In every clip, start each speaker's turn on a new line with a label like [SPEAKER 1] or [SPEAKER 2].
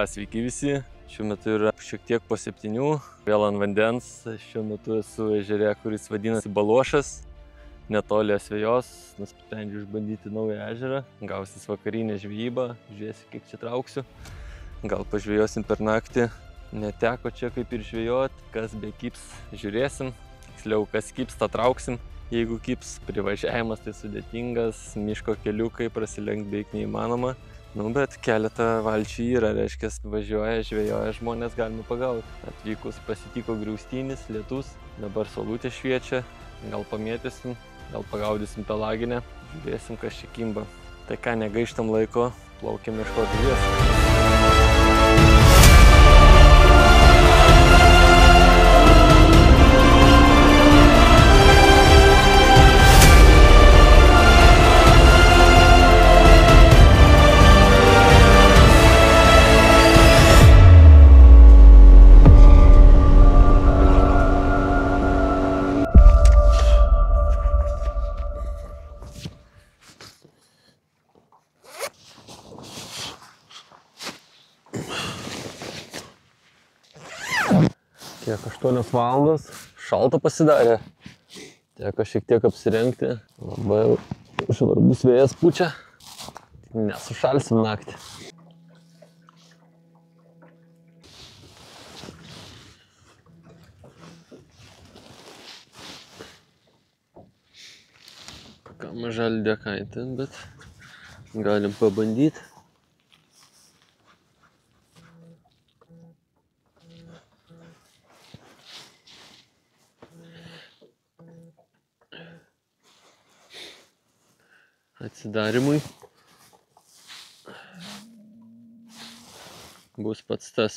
[SPEAKER 1] Sveiki visi. Šiuo metu yra šiek tiek po 7, vėl ant vandens. Šiuo metu esu ežere, kuris vadinasi Balošas, netoli Asvejos. Nusprendžiu išbandyti naują ežerą. Gausis vakarinė žvejyba, žiūrėsiu, kiek čia trauksiu. Gal pažvėjosim per naktį. Neteko čia kaip ir žvejot, kas be kips žiūrėsim. Tiksliau, kas kips, tą trauksim. Jeigu kips, privažiavimas tai sudėtingas, miško keliukai, prasilenkt beveik neįmanoma. Bet keletą valčių yra, reiškia, važiuoja, žvejoja žmonės, galima pagauti. Atvykus pasitiko griaustinis, lietus, dabar saulutė šviečia, gal pamėtysim, gal pagaudysim pelaginę, žiūrėsim, kas čia kimba. Tai ką, negaištam laiko, plaukiam ieškoti žuvies. Kiek 8 valandos, šalta pasidarė, teko šiek tiek apsirengti, labai žvarbus vėjas pučia, nesušalsim naktį. Ką maža lydekaitė, bet galim pabandyti. Atsidarimui bus pats tas.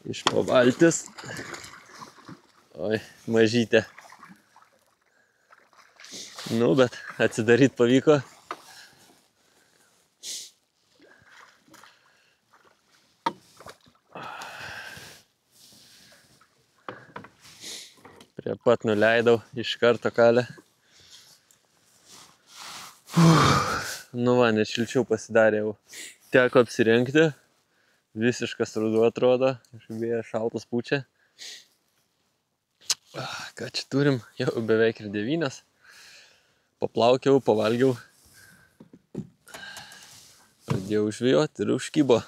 [SPEAKER 1] Iš pavaltis. Oi, mažytė. Bet atsidaryt pavyko. Prie pat nuleidau, iš karto kalė. Net šilčiau pasidarė jau. Teko apsirengti. Visiškas ruduo atrodo. Vėjas šaltas pučia. Ką čia turim? Jau beveik ir 9. Paplaukiau, pavalgiau. Pradėjau žvejoti ir užkybo.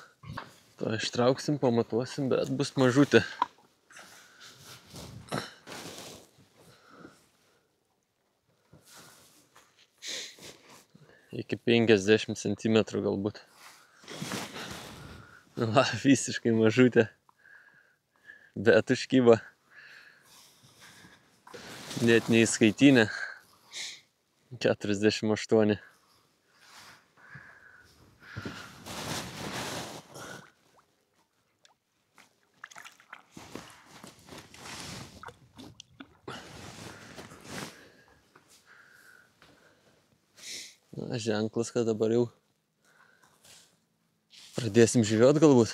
[SPEAKER 1] To ištrauksim, pamatuosim, bet bus mažutė. Iki 50 cm galbūt. Visiškai mažutė. Bet užkybo. Net neįskaitinė. 48. Ženklas, kad dabar jau pradėsim žvejot galbūt.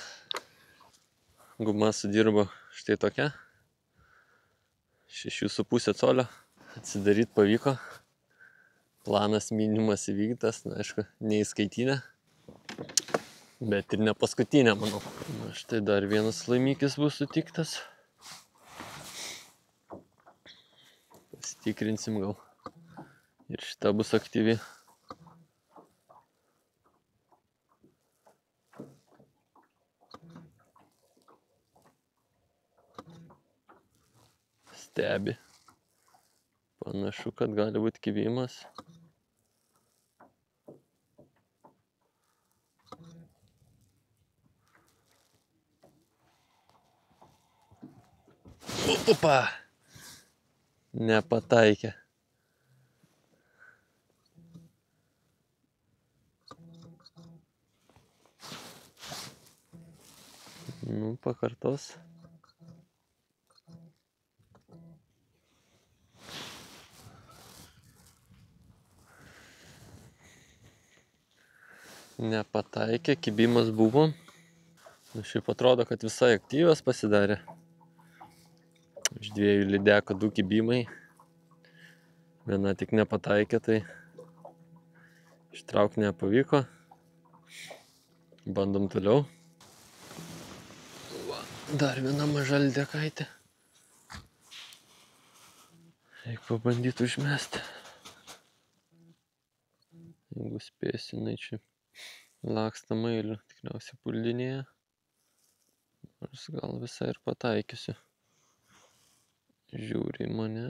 [SPEAKER 1] Guma sudirbo štai tokia. 6,5 colio. Atsidaryt pavyko. Planas minimas įvykdytas, aišku, neįskaitinė, bet ir ne paskutinė, manau. Štai dar vienas laimikis bus sutiktas. Pasitikrinsim gal. Ir šita bus aktyvi. Stebi. Panašu, kad gali būti kibimas. Opa! Nepataikė. Pakartos. Nepataikė, kibimas buvo. Šiaip atrodo, kad visai aktyvios pasidarė. Iš 2 lydekų 2 kibimai. Viena tik nepataikė, tai ištraukti nepavyko. Bandom toliau. Va, dar viena maža lydekaitė. Reikia pabandyti užmesti. Jeigu spėsiu, jinai čia laksta mailiu, tikriausiai puldinėje. Nors gal visai ir pataikysiu. Žiūri į mane.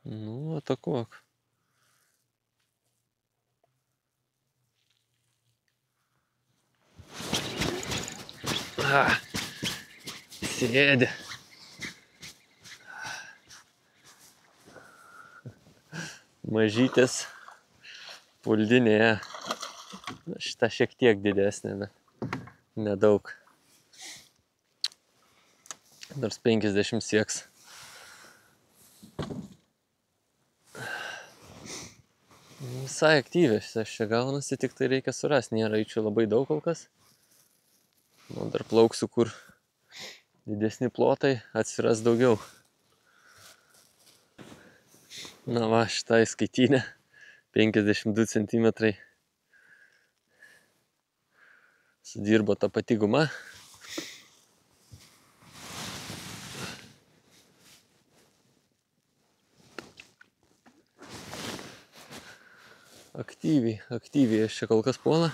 [SPEAKER 1] Nu, atakuok. Sėdi. Mažytis puldinėje. Šita šiek tiek didesnė, bet nedaug. Nors 50 sieks. Visai aktyviai aš čia gaunasi, tik tai reikia surasti. Nėra jų čia labai daug kol kas. Nu, dar plauksiu, kur didesni plotai, atsiras daugiau. Na va, štai skaitinė. 52 cm. Sudirbo ta pati guma. Aktyviai aš čia kol kas puola.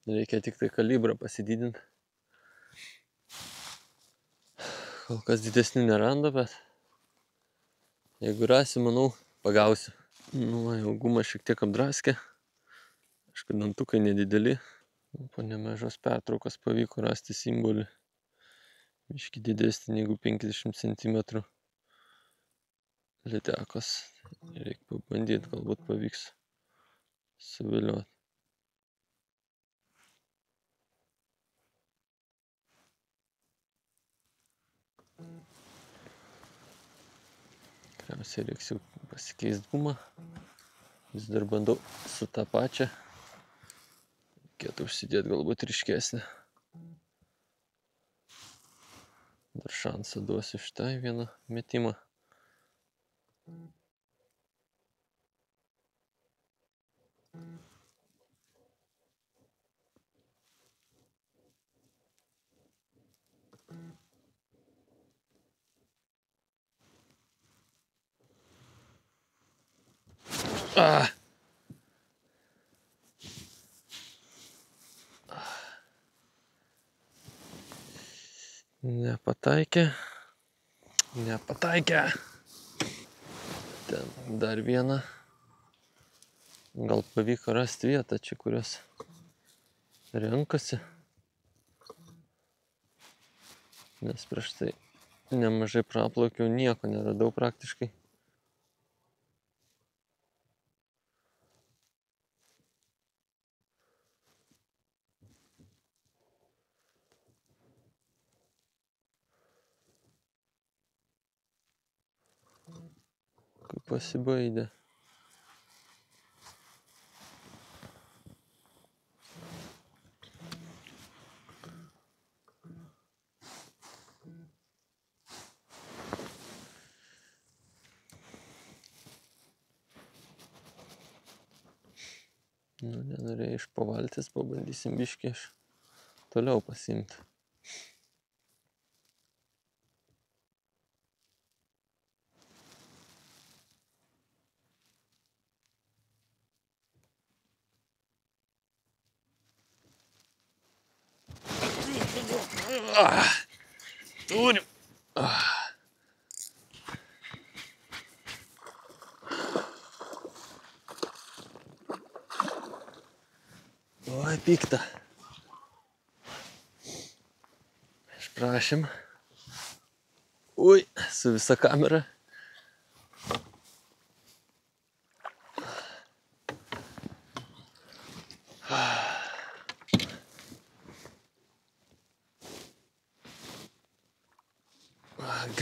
[SPEAKER 1] Reikia tik tai kalibrą pasididinti. Kol kas didesnių nerandu, bet jeigu rasiu, manau, pagausiu. Nu, jau gumą šiek tiek apdraskė. Aišku, dantukai nedideli. Po nemažos pertraukos pavyko rasti simbolį. Biškį didesnį negu 50 cm lydekos. Reikia pabandyti, galbūt pavyks suvilioti. Tikriausiai reiks jau pasikeisti gumą. Vis dar bandau su tą pačią. Reikėtų užsidėti galbūt ryškesnę. Dar šansą duosiu šitai vieną metimą. Nepataikė. Ten dar vieną. Gal pavyko rasti vietą čia, kurios renkasi. Nes prieš tai nemažai praplaukiau, nieko neradau praktiškai. Kaip pasibaidė. Nu, nenorėjau iš pavaltės, pabandysim biškį aš toliau pasiimti. Turim. Oi, pikta. Išprašym. Ui, su visa kamera.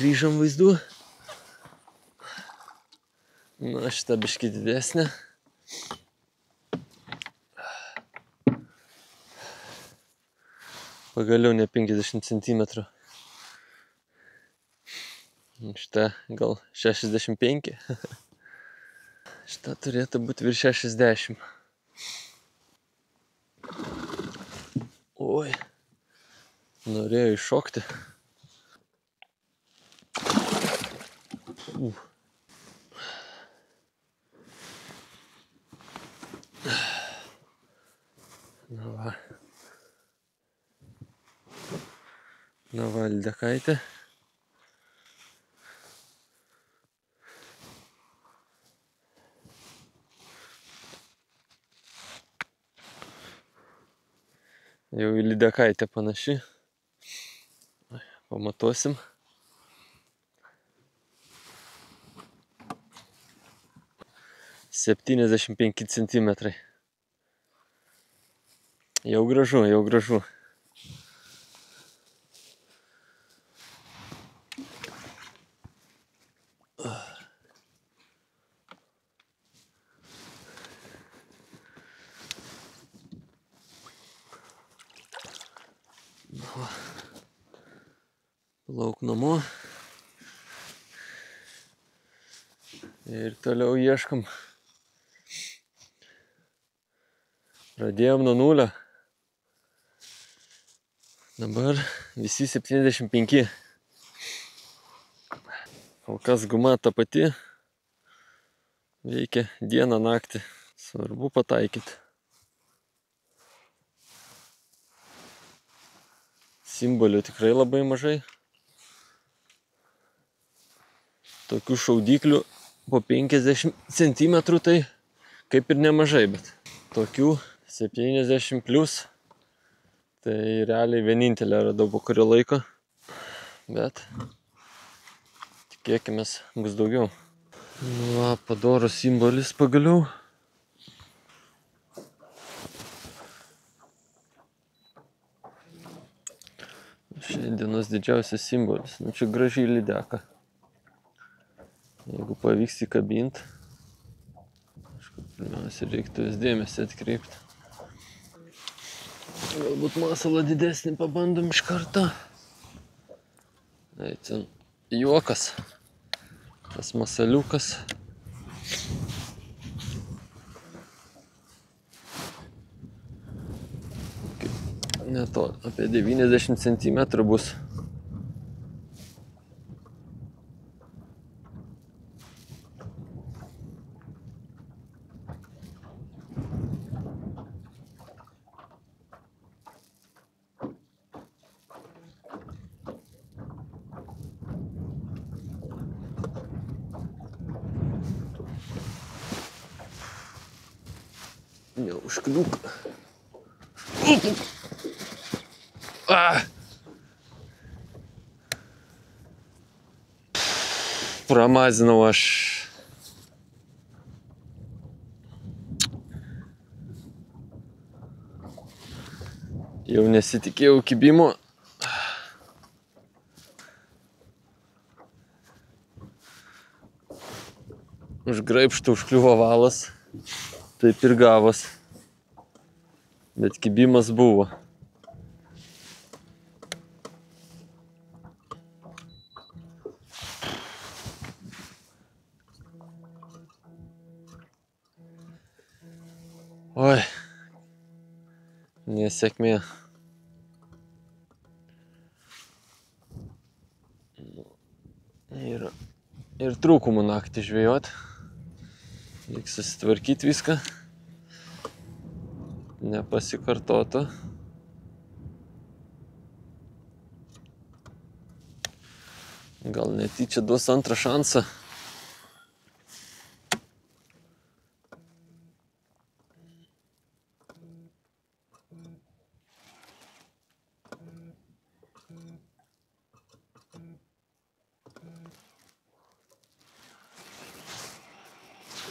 [SPEAKER 1] kryžam vaizdų. Na, šita biški didesnė. Pagaliau ne 50 cm. Šita gal 65. Šita turėtų būti virš 60. Oi, norėjo iššokti. Na va. Na va, lydekaitė. Jau į lydekaitę panaši. Pamatuosim. Septyniasdešimt 5 centimetrai. Jau gražu, jau gražu. Lauk namo. Ir toliau ieškam. Pradėjom nuo nulio. Dabar visi 75. Kol kas guma ta pati. Veikia dieną naktį. Svarbu pataikyti. Simbolių tikrai labai mažai. Tokių šaudyklių po 50 cm tai kaip ir nemažai, bet tokių 70 plus tai realiai vienintelė radau po kurio laiko, bet tikėkimės bus daugiau. Nu va, padoros simbolis pagaliau. Šiandienos didžiausias simbolis. Nu čia gražiai lydeka. Jeigu pavyks įkabinti, pirmiausia reiktų vis dėmesį atkreipti. Galbūt masalą didesnį pabandom iš karto. Tai ten juokas, tas masaliukas. Ne to, apie 90 cm bus. Neužkliūk. Pramazinau aš. Jau nesitikėjau kibimo. Už graibštą užkliuvo valas. Taip ir gavos. Bet kibimas buvo. Oi. Nesėkmė. Ir trūkumų naktį žvejot. Reikia susitvarkyti viską. Nepasikartotų. Gal netyčia duos antrą šansą.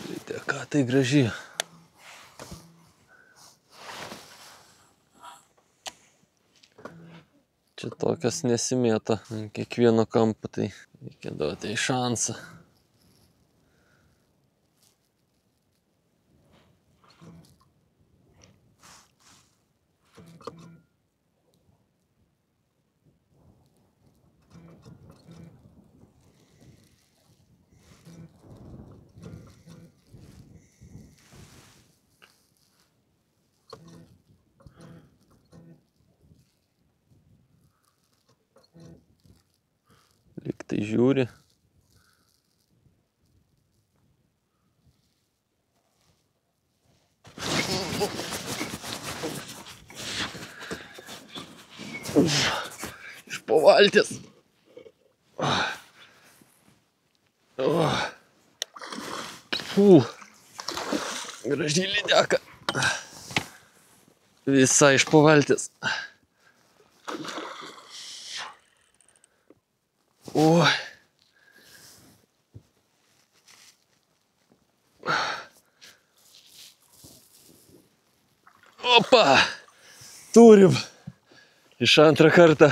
[SPEAKER 1] Lydeka tai graži. Čia kas nesimėto ant kiekvieno kampo, tai reikia duoti šansą. Lyg tai žiūri. Iš po valties. Graži lydeka. Visa iš po valties. Oi. Opa. Turim. Iš antrą kartą.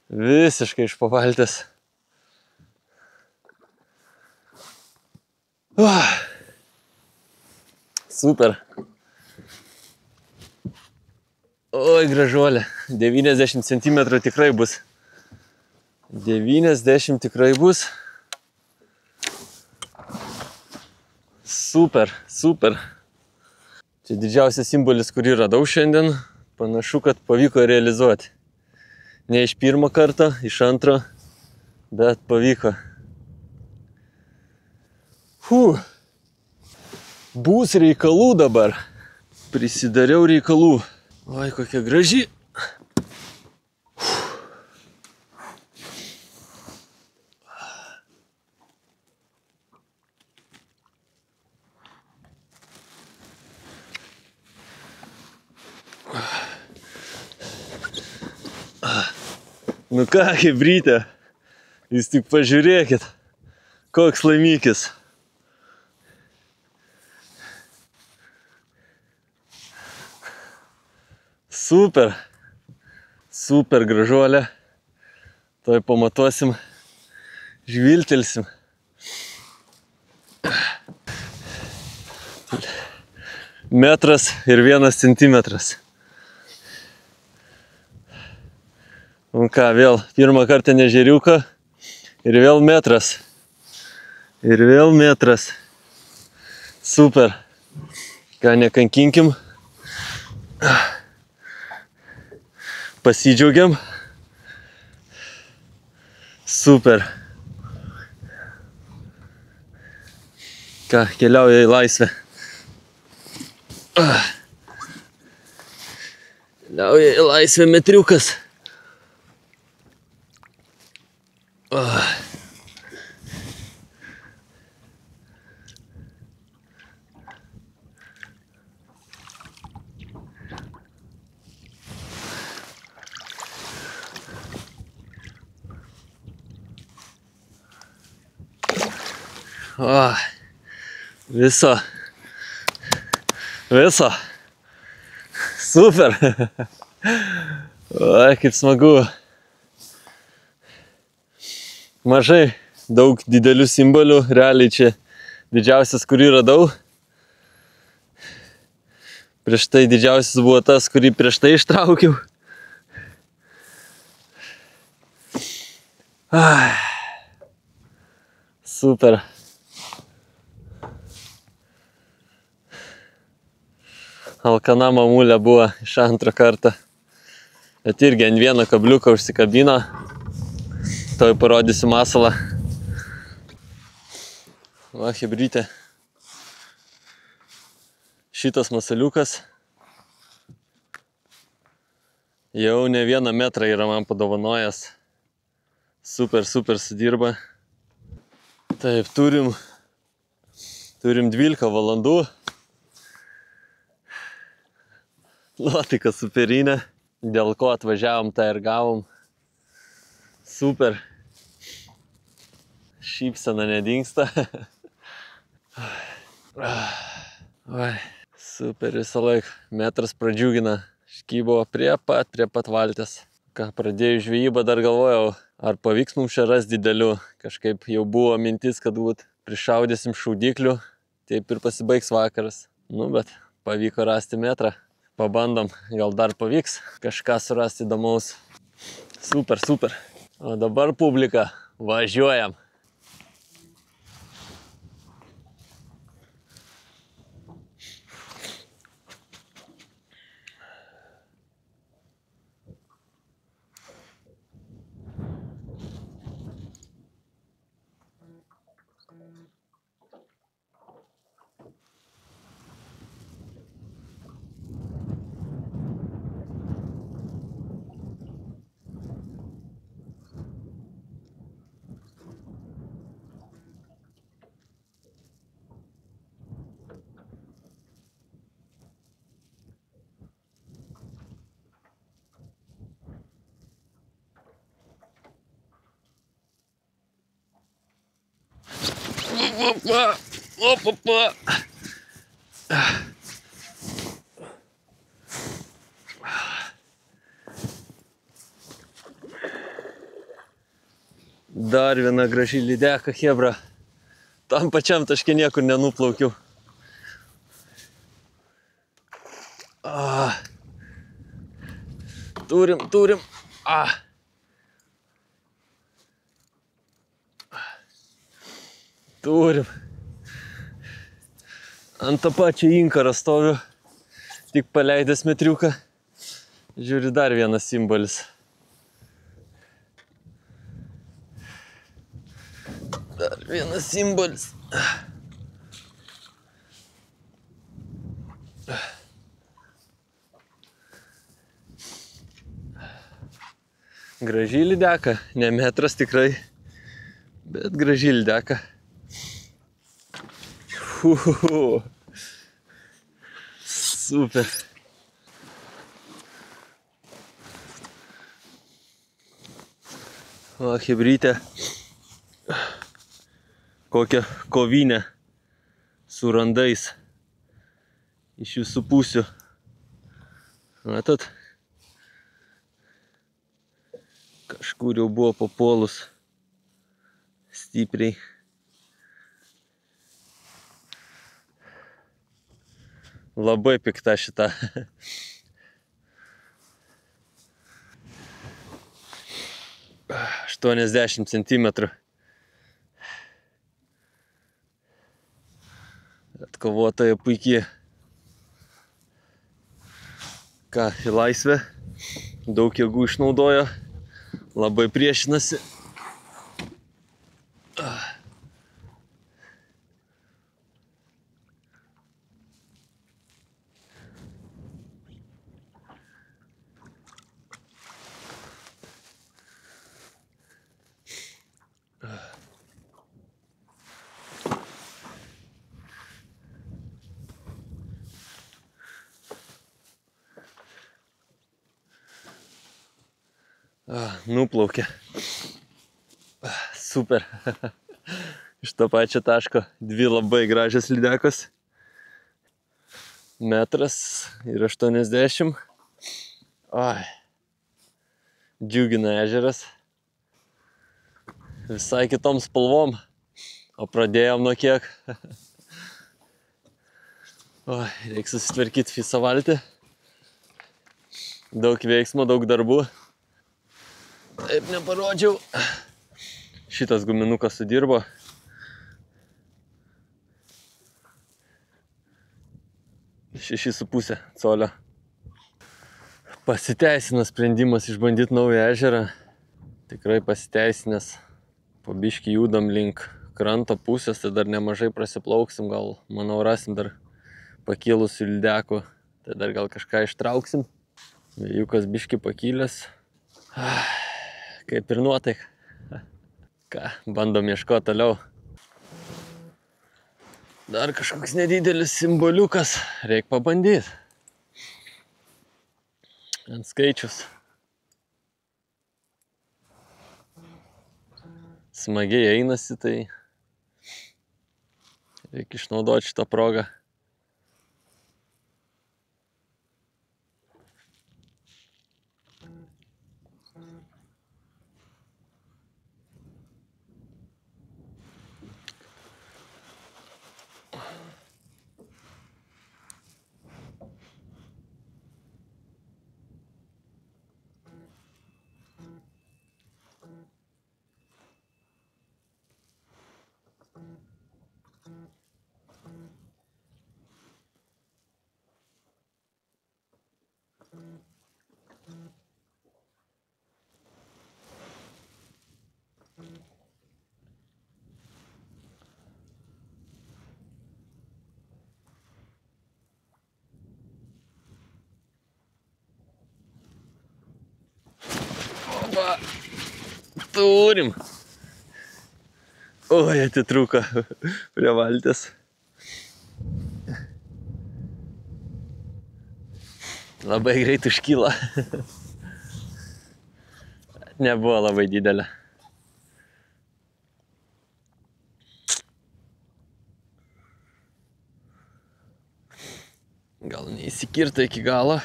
[SPEAKER 1] Visiškai iš po valties. Super. Oi, gražuolė. 90 cm tikrai bus. 90 tikrai bus. Super, super. Čia didžiausias simbolis, kurį radau šiandien. Panašu, kad pavyko realizuoti. Ne iš pirmo karto, iš antro, bet pavyko. Bus reikalų dabar. Prisidariau reikalų. Oi, kokia graži. Nu ką, hebrytė, jūs tik pažiūrėkit, koks laimikis. Super, super gražuolė. Tuoj pamatuosim, žviltelsim. Metras ir 1 centimetras. Nu ką, vėl pirmą kartą nežeriuką ir vėl metras. Ir vėl metras. Super. Ką, nekankinkim. Pasidžiaugiam. Super. Ką, keliauja į laisvę. Keliauja į laisvę metriukas. Viso. Super. Oi, kaip smagu. Mažai, daug didelių simbolių, realiai čia didžiausias, kurį radau. Prieš tai didžiausias buvo tas, kurį prieš tai ištraukiau. Super. Alkana mamulė buvo iš antrą kartą. Bet irgi ant vieno kabliuko užsikabino. Toj parodysiu masalą. Va, hebrytė. Šitas masaliukas jau ne 1 metrą yra man padovanojęs. Super, super sudirba. Taip, turim 12 valandų. Nuotaika superinė. Dėl ko atvažiavom, tą ir gavom. Super. Šypsena nedingsta. Oi, super visą laiką. Metras pradžiugina. Škybo prie pat valties. Ką pradėjau žvejybą, dar galvojau, ar pavyks mums čia rasti didelių. Kažkaip jau buvo mintis, kad prišaudysim šaudiklių, taip ir pasibaigs vakaras. Nu, bet pavyko rasti metrą. Pabandom, gal dar pavyks kažką surasti įdomaus. Super, super. O dabar publika, važiuojam. Opa. Dar viena graži lydeka, chebra. Tam pačiam taške niekur nenuplaukiu. Turim. Turim. Ant tą pačią inkarą stoviu, tik paleidęs metriuką. Žiūri, dar vienas simbolis. Dar vienas simbolis. Graži lydeka, ne metras tikrai, bet graži lydeka. Super. O, hebrytė. Kokią kovinę su randais iš visų pusių. Matot? Kažkur jau buvo papuolus stipriai. Labai pikta šita. $80 centimetrų. Atkovotoja puikiai. Ką, į laisvę. Daug jėgų išnaudojo. Labai priešinasi. Nuplaukė. Super. Iš to pačio taško 2 labai gražios lydekos. Metras ir 80. Oi. Džiugina ežeras. Visai kitom spalvom. O pradėjom nuo kiek. Oi, reikia susitvarkyti visą valtį. Daug veiksmo, daug darbų. Taip neparodžiau. Šitas guminukas sudirbo. $6,5 colio. Pasiteisino sprendimas išbandyti naują ežerą. Tikrai pasiteisinęs. Po biškį judam link kranto pusės, tai dar nemažai prasiplauksim. Gal, manau, rasim dar pakilusių lydekų. Tai dar gal kažką ištrauksim. Vėjukas biškį pakilęs. Kaip ir nuotaik. Ką, bandom ieškoti toliau. Dar kažkoks nedidelis simboliukas. Reik pabandyti. Ant skaičius. Smagiai einasi, tai reikia išnaudoti šitą progą. Turim. Oi, atitrūko prie valties. Labai greit užkyla. Nebuvo labai didelė. Gal neįsikirta iki galo.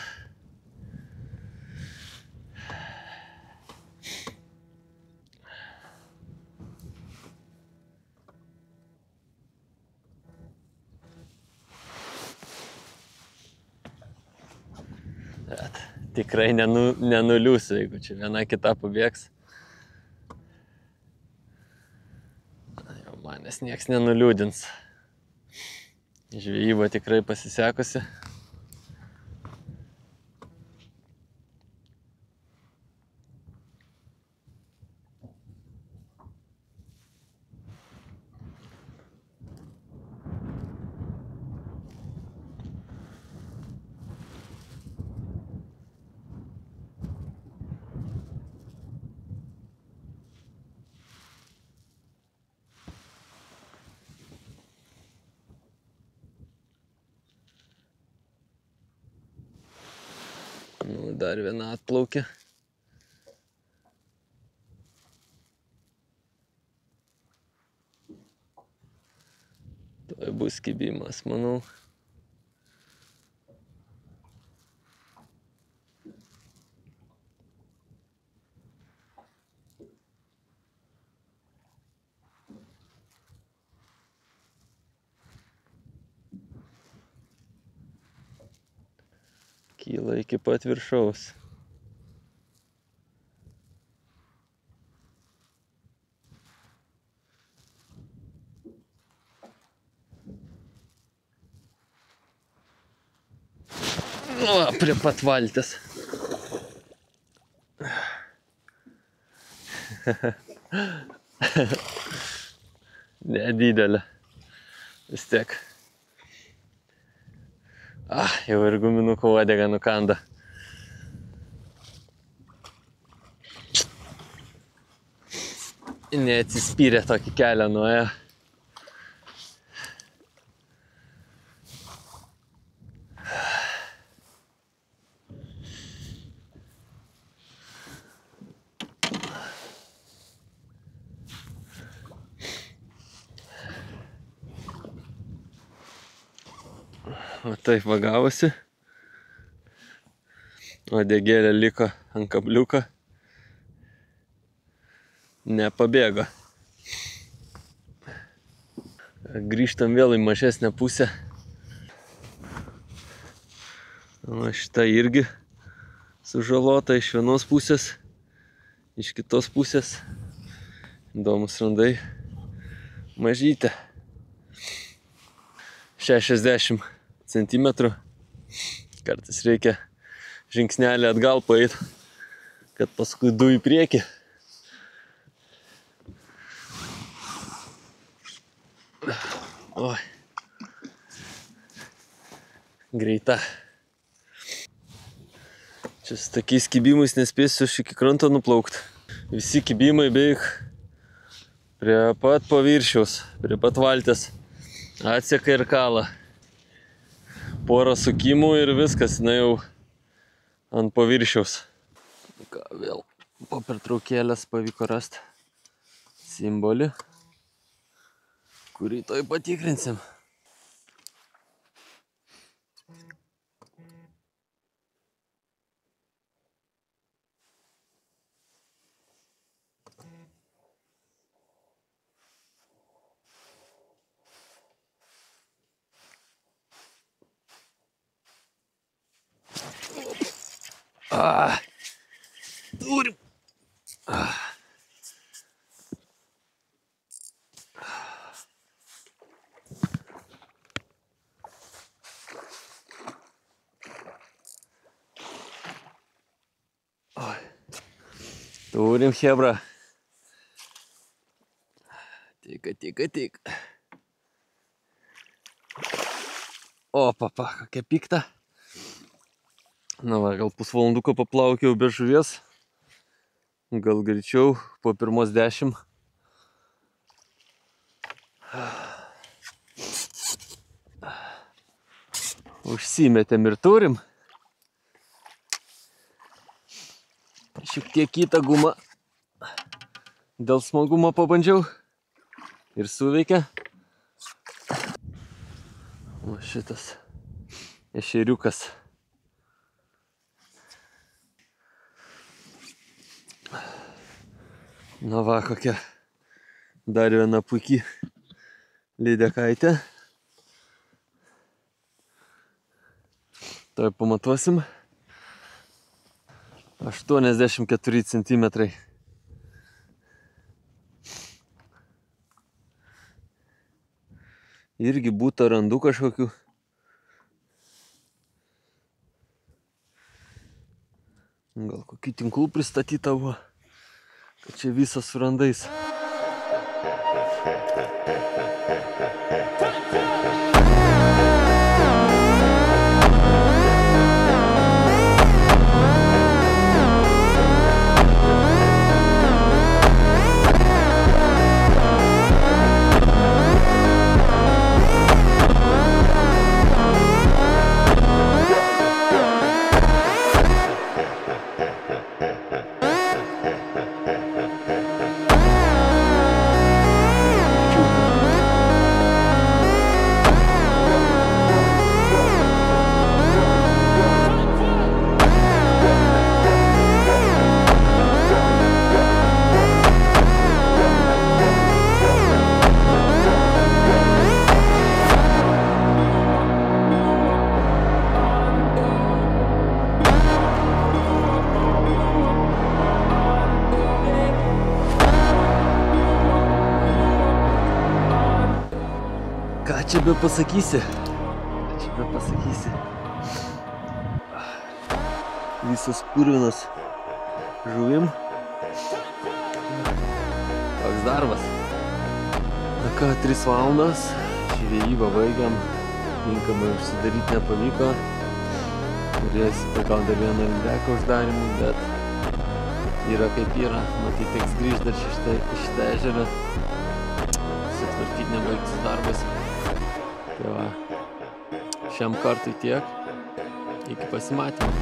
[SPEAKER 1] Bet tikrai nenuliūsiu, jeigu čia viena kita pabėgs. Jau manęs nieks nenuliūdins. Žvejyba tikrai pasisekusi. Nu, dar viena atplaukė. Tuoj bus kibimas, manau. Kyla iki pat viršaus. Nu, prie pat valties. Nedidelė. Vis tiek. Jau ir guminuko uodegą nukanda. Neatsispyrė tokį kelią nuėjo. O taip vagavosi. Uodegėlė liko ant kabliuko. Nepabėgo. Grįžtam vėl į mažesnę pusę. O šita irgi sužalota iš vienos pusės, iš kitos pusės. Įdomus randai. Mažytė. 60 centimetrų. Kartais reikia žingsnelį atgal paeit, kad paskui du į priekį. Oi. Greita. Čia su tokiais kibimais nespėsiu aš iki kranto nuplaukt. Visi kibimai beveik prie pat paviršiaus, prie pat valties. Atseka ir kala. Porą sukimų ir viskas, na jau ant paviršiaus. Ką, vėl po pertraukėlės pavyko rasti simbolį, kurį toj patikrinsim. Turim. Turim, chebra. Tik. O, papa, kokia pikta. Na va, gal pusvalanduko paplaukiau be žuvies. gal greičiau, po pirmos 10. Užsimetėm ir turim. Šiek tiek kitą gumą dėl smagumo pabandžiau ir suveikia. O šitas ešeriukas. Na va, kokia dar viena puikiai lydekaitė. Tuoj pamatuosim. 84 centimetrai. Irgi būtų randu kažkokių. Gal kokių tinklų pristatyta buvo, kad čia visas su randais. Ką čia be pasakysi? Visas purvinas žuvim. Toks darbas. Na ką, 3 valandas. Žvejybą baigiam. Tinkamai užsidaryti nepavyko. Turėsiu pagaut dar vieną lydeką uždarimų, bet yra kaip yra. Matyt, teks grįžti dar šitą ežerą. Sutvarkyti nebaigtus darbas. Tai va, šiam kartui tiek. Iki pasimatymo.